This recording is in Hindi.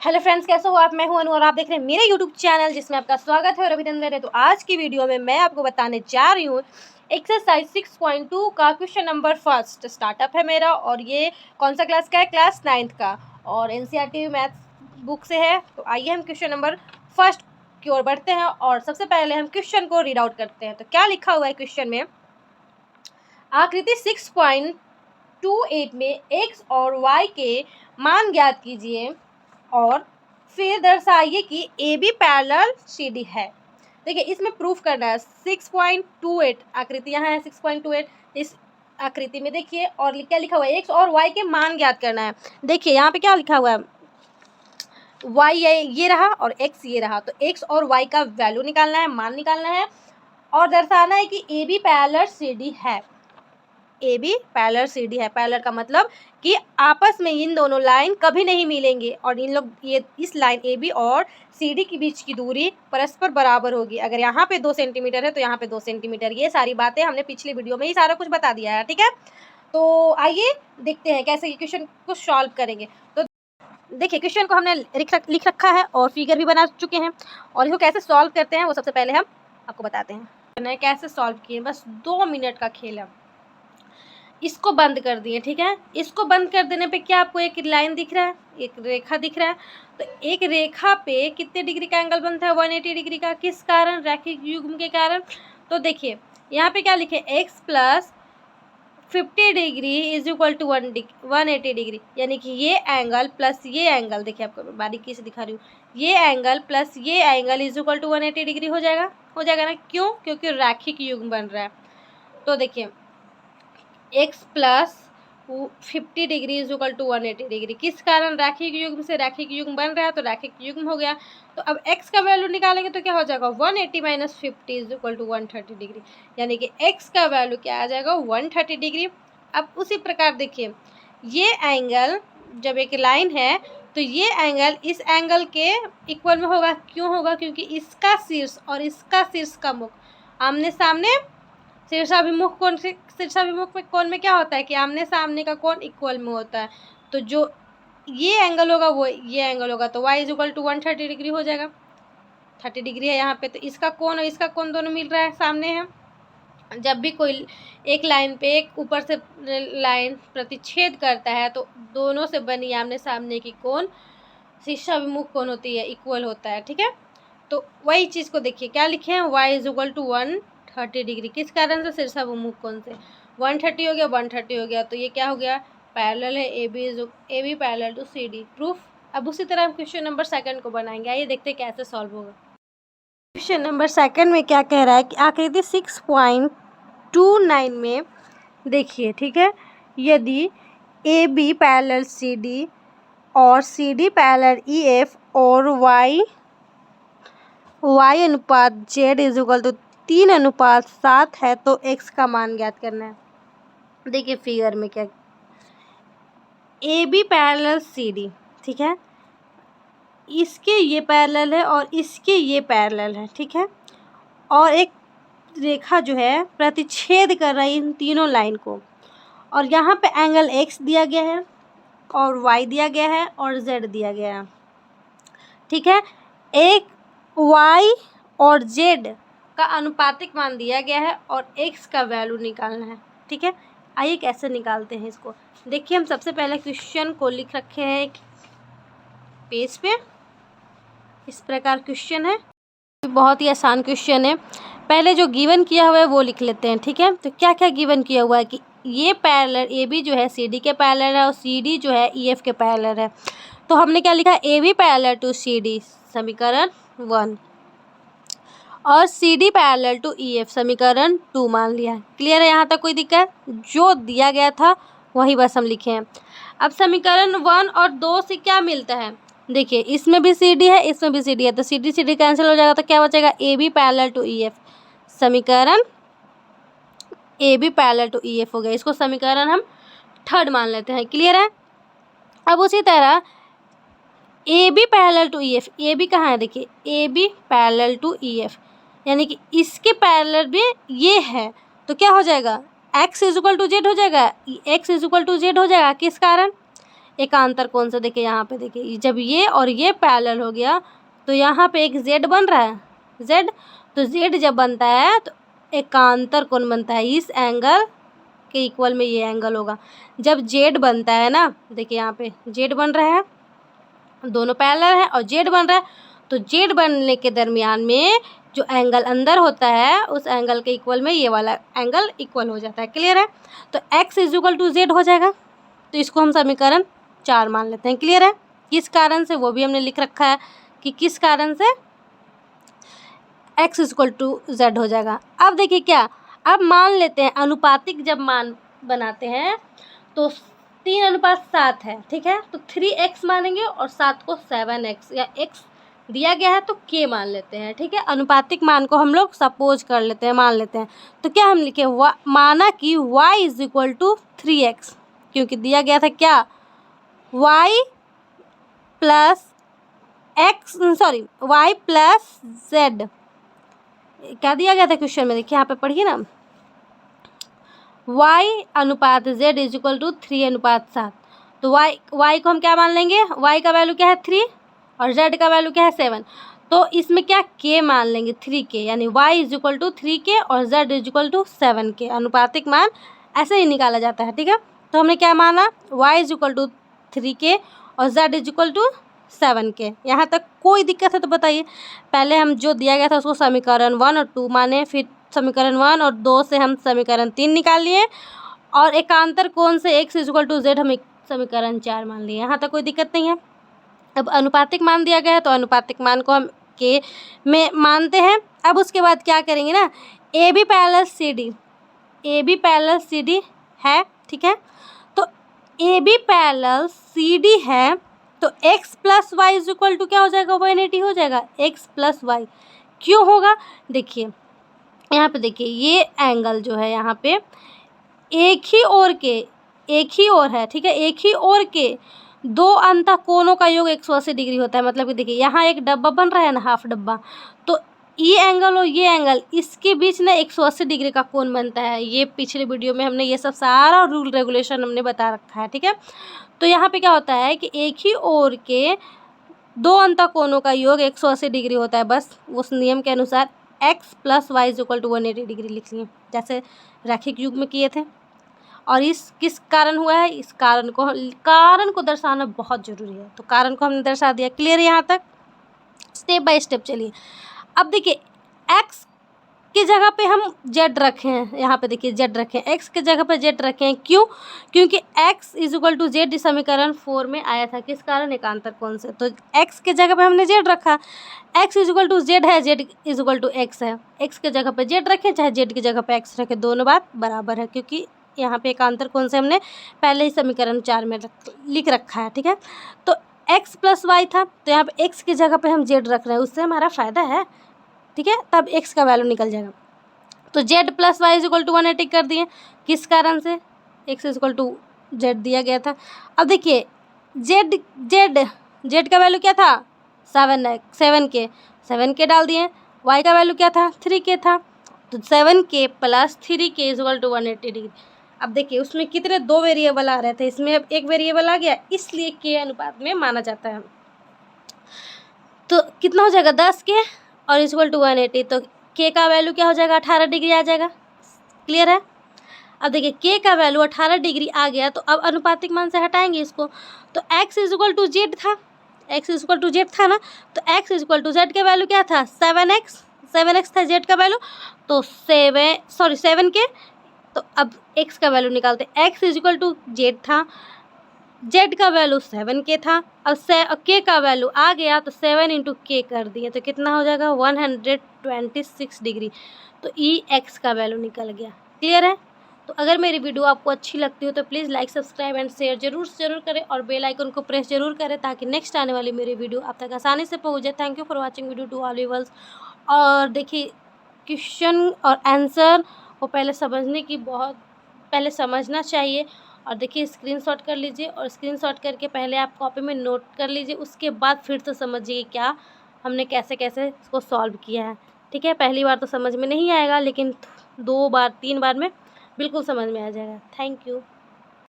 हेलो फ्रेंड्स, कैसे हो आप। मैं हूं अनु और आप देख रहे हैं मेरे यूट्यूब चैनल जिसमें आपका स्वागत है और अभिनंदन है। तो आज की वीडियो में मैं आपको बताने जा रही हूं एक्सरसाइज 6.2 का क्वेश्चन नंबर फर्स्ट स्टार्टअप है मेरा। और ये कौन सा क्लास का है? क्लास 9th का, और एनसीईआरटी मैथ्स बुक से है। तो आइए हम क्वेश्चन नंबर फर्स्ट की ओर बढ़ते हैं और सबसे पहले हम क्वेश्चन को रीड आउट करते हैं। तो क्या लिखा हुआ है क्वेश्चन में? आकृति 6.28 में x और y के मान ज्ञात कीजिए और फिर दर्शाइए कि A B parallel C D है। देखिए, इसमें प्रूफ करना है। 6.28 आकृति यहाँ है, 6.28 इस आकृति में देखिए। और क्या लिखा हुआ है? एक्स और वाई के मान ज्ञात करना है। देखिए यहाँ पे क्या लिखा हुआ है? वाई ये रहा और एक्स ये रहा। तो एक्स और वाई का वैल्यू निकालना है, मान निकालना है और दर्शाना है कि A B parallel C D है। A B parallel C D है। पैरेलल का मतलब कि आपस में इन दोनों लाइन कभी नहीं मिलेंगे और इन लोग ये इस लाइन ए बी और सी डी के बीच की दूरी परस्पर बराबर होगी। अगर यहाँ पे 2 सेंटीमीटर है तो यहाँ पे 2 सेंटीमीटर। ये सारी बातें हमने पिछली वीडियो में ही सारा कुछ बता दिया है, ठीक है। तो आइए देखते हैं कैसे क्वेश्चन को सॉल्व करेंगे। तो देखिए, क्वेश्चन को हमने लिख रखा है और फिगर भी बना चुके हैं और इसको कैसे सॉल्व करते हैं वो सबसे पहले हम आपको बताते हैं। कैसे सॉल्व किए, बस 2 मिनट का खेल है। इसको बंद कर दिए, ठीक है। इसको बंद कर देने पे क्या आपको एक लाइन दिख रहा है, एक रेखा दिख रहा है। तो एक रेखा पे कितने डिग्री का एंगल बनता है? 180 डिग्री का। किस कारण? रैखिक युग्म के कारण। तो देखिए यहाँ पे क्या लिखे? x plus 50 degree is equal to 180 degree, यानी कि ये एंगल प्लस ये एंगल, देखिए आपको बारीकी से दिखा रही हूँ, ये एंगल प्लस ये angle is equal to 180 degree हो जाएगा ना। क्यों? क्योंकि रैखिक युग्म बन रहा है। तो देखिए x plus 50 degree is equal to 180 degree. किस कारण? रैखिक युग्म से रैखिक युग्म बन रहा है तो रैखिक युग्म हो गया। तो अब x का वैल्यू निकालेंगे तो क्या हो जाएगा? 180 minus 50 is equal to 130 degree, यानी कि x का वैल्यू क्या आ जाएगा? 130 डिग्री। अब उसी प्रकार देखिए, ये एंगल जब एक लाइन है तो ये एंगल इस एंगल के इक्वल में होगा। क्यों होगा? क्योंकि इसका शीर्ष और इसका शीर्ष का मुख आमने सामने। शीर्षाभिमुख कोण से शीर्षाभिमुख में कोण में क्या होता है कि आमने सामने का कोण इक्वल में होता है। तो जो ये एंगल होगा वो ये एंगल होगा, तो y is equal to 130 degree हो जाएगा। 30 डिग्री है यहाँ पे, तो इसका कोण और इसका कोण दोनों मिल रहा है, सामने है। जब भी कोई एक लाइन पे एक ऊपर से लाइन प्रतिच्छेद करता है तो दोनों से बनी आमने सामने की कोण शीर्षाभिमुख कोण होती है, इक्वल होता है, ठीक है। तो वही चीज़ को देखिए, क्या लिखे हैं? y is equal to 130 degree. किस कारण से? शीर्षाभिमुख कोण से। 130 हो गया, 130 हो गया, तो ये क्या हो गया? पैरेलल है। A B parallel to C D, proof. अब उसी तरह हम क्वेश्चन नंबर सेकंड को बनाएंगे। आइए देखते हैं कैसे सॉल्व होगा। क्वेश्चन नंबर सेकंड में क्या कह रहा है कि आकृति 6.29 में देखिए, ठीक है, यदि A B parallel C D और C D parallel E F और y अनुपात z इज इक्वल टू 3:7 है तो x का मान ज्ञात करना है। देखिए फिगर में क्या, A B parallel C D, ठीक है, इसके ये पैरेलल है और इसके ये पैरेलल है, ठीक है। और एक रेखा जो है प्रतिच्छेद कर रही है इन तीनों लाइन को, और यहाँ पे एंगल x दिया गया है और y दिया गया है और z दिया गया है, ठीक है। एक y और z का अनुपातिक मान दिया गया है और x का वैल्यू निकालना है, ठीक है। आइए कैसे निकालते हैं इसको। देखिए, हम सबसे पहले क्वेश्चन को लिख रखे हैं एक पेज पे। इस प्रकार क्वेश्चन है, बहुत ही आसान क्वेश्चन है। पहले जो गिवन किया हुआ है वो लिख लेते हैं, ठीक है। तो क्या क्या गिवन किया हुआ है कि ये पैरेलल ए बी जो है सी डी के पैरेलल है और सी डी जो है ई एफ के पैरेलल है। तो हमने क्या लिखा? A B parallel to C D, समीकरण 1, और C D parallel to E F, समीकरण 2 मान लिया है। क्लियर है? यहाँ तक कोई दिक्कत? जो दिया गया था वही बस हम लिखे हैं। अब समीकरण 1 और 2 से क्या मिलता है? देखिए, इसमें भी सी डी है, इसमें भी सी डी है, तो सी डी कैंसिल हो जाएगा, तो क्या बचेगा? A B parallel to E F, समीकरण A B parallel to E F हो गया। इसको समीकरण हम 3rd मान लेते हैं। क्लियर है? अब उसी तरह A B parallel to E F, A B कहाँ है? देखिए, A B parallel to E F, यानी कि इसके पैरेलल भी ये है, तो क्या हो जाएगा? x is equal to Z हो जाएगा, x is equal to Z हो जाएगा। किस कारण? एकांतर कोण से। देखिए यहाँ पे देखिए, जब ये और ये पैरेलल हो गया तो यहाँ पे एक जेड बन रहा है, जेड। तो जेड जब बनता है तो एकांतर कोण बनता है, इस एंगल के इक्वल में ये एंगल होगा। जब जेड बनता है ना, देखिए यहाँ पे जेड बन रहा है, दोनों पैरेलल है और जेड बन रहा है, तो जेड बनने के दरमियान में जो एंगल अंदर होता है उस एंगल के इक्वल में ये वाला एंगल इक्वल हो जाता है। क्लियर है? तो x is equal to Z हो जाएगा। तो इसको हम समीकरण 4 मान लेते हैं। क्लियर है? किस कारण से, वो भी हमने लिख रखा है कि किस कारण से x is equal to Z हो जाएगा। अब देखिए क्या, अब मान लेते हैं अनुपातिक जब मान बनाते हैं तो 3:7 है, ठीक है। तो 3x मानेंगे और 7 को 7x, या x दिया गया है तो k मान लेते हैं, ठीक है। अनुपातिक मान को हम लोग सपोज कर लेते हैं, मान लेते हैं। तो क्या हम लिखे, माना कि y is equal to 3x, क्योंकि दिया गया था क्या, y प्लस z। क्या दिया गया था क्वेश्चन में, देखिए यहाँ पे पढ़िए ना, y अनुपात z इज इक्वल टू 3:7। तो y को हम क्या मान लेंगे, y का वैल्यू क्या है 3 और z का वैल्यू क्या है 7। तो इसमें क्या k मान लेंगे 3k, यानी y is equal to 3k और z is equal to 7k। अनुपातिक मान ऐसे ही निकाला जाता है, ठीक है। तो हमने क्या माना, y is equal to 3k और z is equal to 7k। यहाँ तक कोई दिक्कत है तो बताइए। पहले हम जो दिया गया था उसको समीकरण 1 और 2 माने, फिर समीकरण 1 और 2 से हम समीकरण 3 निकाल लिए, और एकांतर कोण से x is equal to Z हम समीकरण 4 मान लिए। यहाँ तक कोई दिक्कत नहीं है। अब अनुपातिक मान दिया गया है तो अनुपातिक मान को हम k में मानते हैं। अब उसके बाद क्या करेंगे ना, A B parallel C D है, ठीक है। तो A B parallel C D है तो x plus Y is equal to क्या हो जाएगा, 180 हो जाएगा। x प्लस वाई क्यों होगा, देखिए यहाँ पे देखिए, ये एंगल जो है यहाँ पे एक ही ओर है, ठीक है। एक ही ओर के दो अंतः कोणों का योग 180 डिग्री होता है। मतलब कि देखिए यहाँ एक डब्बा बन रहा है ना, हाफ डब्बा, तो ये एंगल और ये एंगल, इसके बीच ना 180 डिग्री का कोण बनता है। ये पिछले वीडियो में हमने ये सब सारा रूल रेगुलेशन हमने बता रखा है, ठीक है। तो यहाँ पे क्या होता है कि एक ही ओर के दो अंतः कोणों का योग 180 डिग्री होता है। बस उस नियम के अनुसार x plus Y is equal to 180 degree लिख लिए, जैसे रैखिक युग में किए थे। और इस किस कारण हुआ है, इस कारण को दर्शाना बहुत ज़रूरी है। तो कारण को हमने दर्शा दिया। क्लियर है? यहाँ तक स्टेप बाय स्टेप चलिए। अब देखिए x की जगह पे हम z रखे हैं, यहाँ पे देखिए z रखे हैं, x की जगह पे z रखे हैं। क्यों? क्योंकि x is equal to Z समीकरण 4 में आया था। किस कारण, एकांतर कोण से। तो x के जगह पे हमने z रखा, x is equal to Z है, z is equal to x है। x के जगह पे z रखें चाहे z की जगह पे x रखें, दोनों बात बराबर है, क्योंकि यहाँ पे एकांतर कोण से हमने पहले ही समीकरण 4 में लिख रखा है, ठीक है। तो x प्लस वाई था, तो यहाँ पे x की जगह पे हम z रख रहे हैं, उससे हमारा फ़ायदा है, ठीक है। तब x का वैल्यू निकल जाएगा। तो z plus Y is equal to 180 कर दिए। किस कारण से, x is equal to z दिया गया था। अब देखिए z का वैल्यू क्या था, 7k डाल दिए। y का वैल्यू क्या था, 3k था। तो 7k plus 3k is equal to 180 degree. अब देखिए उसमें कितने दो वेरिएबल आ रहे थे, इसमें अब एक वेरिएबल आ गया, इसलिए k अनुपात में माना जाता है। तो कितना हो जाएगा, 10k और इज इक्वल टू 180। तो k का वैल्यू क्या हो जाएगा, 18 डिग्री आ जाएगा। क्लियर है? अब देखिए k का वैल्यू 18 डिग्री आ गया, तो अब अनुपातिक मान से हटाएंगे इसको। तो x is equal to Z था, ना। तो x is equal to Z का वैल्यू क्या था, 7x था जेड का वैल्यू। तो 7k। तो अब x का वैल्यू निकालते, x is equal to Z था, z का वैल्यू 7k था। अब k का वैल्यू आ गया तो 7 इंटू k कर दिए, तो कितना हो जाएगा, 126 डिग्री। तो x का वैल्यू निकल गया। क्लियर है? तो अगर मेरी वीडियो आपको अच्छी लगती हो तो please like, subscribe and share जरूर करें, और बेल आइकन को प्रेस जरूर करें, ताकि नेक्स्ट आने वाली मेरी वीडियो आप तक आसानी से पहुँच जाए। Thank you for watching video to all viewers. और देखिए क्वेश्चन और आंसर को पहले समझना चाहिए। और देखिए स्क्रीनशॉट कर लीजिए, और स्क्रीनशॉट करके पहले आप कॉपी में नोट कर लीजिए, उसके बाद फिर से समझिए क्या हमने कैसे इसको सॉल्व किया है, ठीक है। पहली बार तो समझ में नहीं आएगा, लेकिन 2 बार 3 बार में बिल्कुल समझ में आ जाएगा। Thank you.